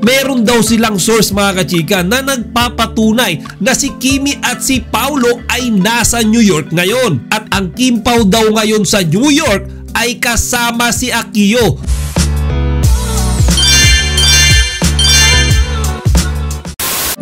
Meron daw silang source mga kachika na nagpapatunay na si Kimi at si Paulo ay nasa New York ngayon. At ang Kim Pao daw ngayon sa New York ay kasama si Akio.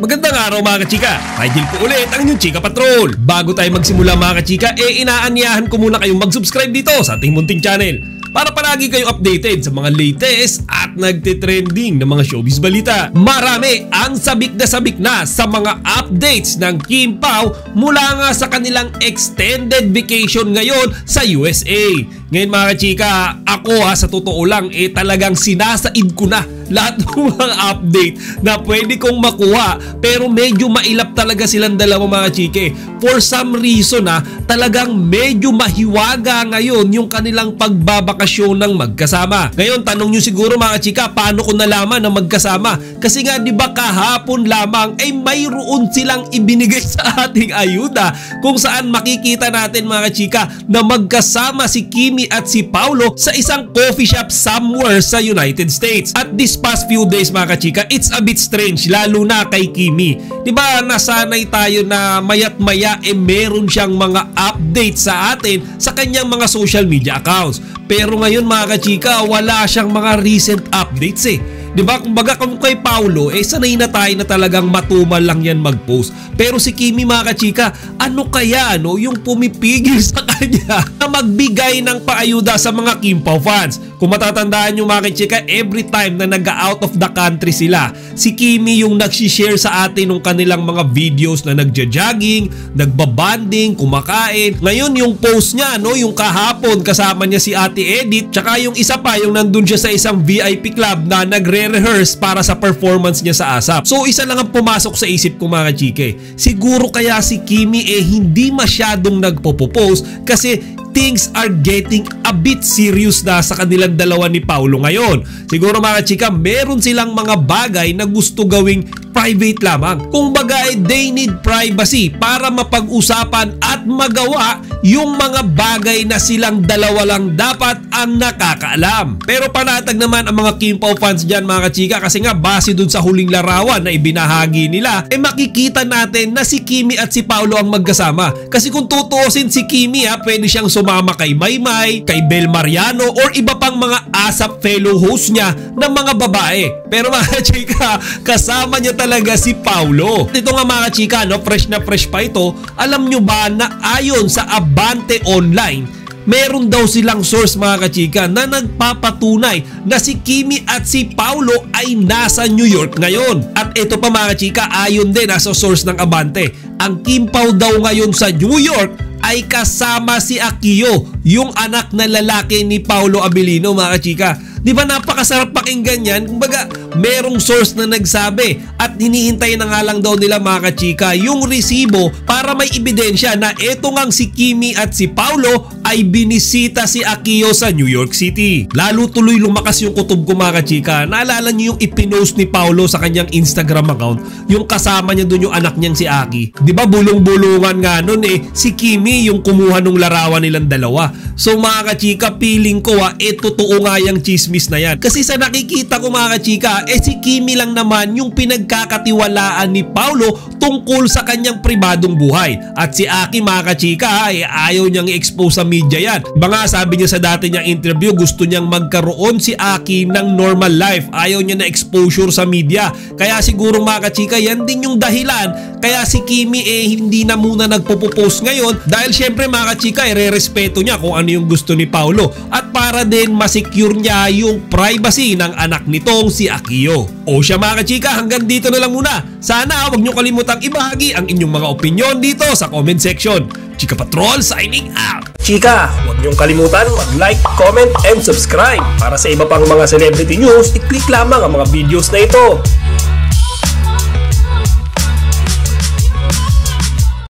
Magandang araw mga kachika, Rigel po ulit ang inyong Chika Patrol. Bago tayo magsimula mga kachika, inaanyahan ko muna kayong mag-subscribe dito sa ating munting channel para palagi kayong updated sa mga latest at nagtitrending na mga showbiz balita. Marami ang sabik na sa mga updates ng Kim Pao mula nga sa kanilang extended vacation ngayon sa USA. Ngayon mga kachika, ako sa totoo lang talagang sinasaid ko na lahat ng mga update na pwede kong makuha, pero medyo mailap talaga silang dalawa mga chike. For some reason talagang medyo mahiwaga ngayon yung kanilang pagbabakasyon ng magkasama. Ngayon tanong nyo siguro mga chika, paano ko nalaman na magkasama? Kasi nga di ba kahapon lamang mayroon silang ibinigay sa ating ayuda kung saan makikita natin mga chika na magkasama si Kimi at si Paulo sa isang coffee shop somewhere sa United States. At this past few days mga kachika, it's a bit strange lalo na kay Kimi. Diba nasanay tayo na mayat maya meron siyang mga updates sa atin sa kanyang mga social media accounts. Pero ngayon mga kachika, wala siyang mga recent updates Diba? Kumbaga kung kay Paulo, sanay na tayo na talagang matumal lang yan mag-post. Pero si Kimi mga kachika, ano kaya yung pumipigil sa kanya na magbigay ng paayuda sa mga Kim Pao fans? Kung matatandaan nyo mga kachika, every time na nag-out of the country sila, si Kimi yung nagsishare sa atin ng kanilang mga videos na nagja-jogging, nagbabanding, kumakain. Ngayon yung post niya, yung kahapon kasama niya si Ate Edith, tsaka yung isa pa, yung nandun siya sa isang VIP club na nagre-rehearse para sa performance niya sa ASAP. So isa lang ang pumasok sa isip ko mga chike. Siguro kaya si Kimi hindi masyadong nagpo-post kasi things are getting a bit serious na sa kanilang dalawa ni Paulo ngayon. Siguro mga chika, meron silang mga bagay na gusto gawing private lamang. Kung bagay, they need privacy para mapag-usapan at magawa yung mga bagay na silang dalawa lang dapat ang nakakaalam. Pero panatag naman ang mga Kim Pao fans dyan mga chika, kasi nga base dun sa huling larawan na ibinahagi nila, makikita natin na si Kimi at si Paulo ang magkasama. Kasi kung tutuusin si Kimi pwede siyang sumama kay Maymay, kay Bel Mariano, or iba pang mga ASAP fellow host niya na mga babae. Pero mga chika, kasama niya talaga si Paulo. Ito nga mga chika, fresh na fresh pa ito. Alam nyo ba na ayon sa Abante Online, meron daw silang source mga kachika na nagpapatunay na si Kimi at si Paulo ay nasa New York ngayon. At ito pa mga kachika, ayon din sa source ng Abante, ang Kim Pao daw ngayon sa New York ay kasama si Akio, yung anak na lalaki ni Paulo Abilino mga kachika. Di ba napakasarap pakinggan yan? Kumbaga, merong source na nagsabi at hinihintay na nga lang daw nila mga kachika yung resibo para may ebidensya na eto ngang si Kimi at si Paulo ay binisita si Akio sa New York City. Lalo tuloy lumakas yung kutob ko mga kachika. Naalala niyo yung ipinost ni Paulo sa kanyang Instagram account, yung kasama niya doon yung anak niyang si Aki. Di ba bulong-bulungan nga nun si Kimi yung kumuha nung larawan nilang dalawa. So mga kachika, feeling ko totoo nga yung chismis na yan. Kasi sa nakikita ko mga kachika, si Kimi lang naman yung pinagkakatiwalaan ni Paulo tungkol sa kanyang pribadong buhay. At si Aki mga kachika, ayaw niyang i-expose sa media yan. Baka sabi niya sa dati niyang interview, gusto niyang magkaroon si Aki ng normal life. Ayaw niya na exposure sa media. Kaya siguro mga kachika, yan din yung dahilan kaya si Kimi hindi na muna nagpo-post ngayon, dahil syempre mga kachika, re-respeto niya kung ano yung gusto ni Paulo at para din masecure niya yung privacy ng anak nitong si Akio. O siya mga kachika, hanggang dito na lang muna. Sana huwag niyo kalimutang ibahagi ang inyong mga opinion dito sa comment section. Chika Patrol signing out. Chika, huwag niyong kalimutan mag-like, comment, and subscribe. Para sa iba pang mga celebrity news, i-click lamang ang mga videos na ito.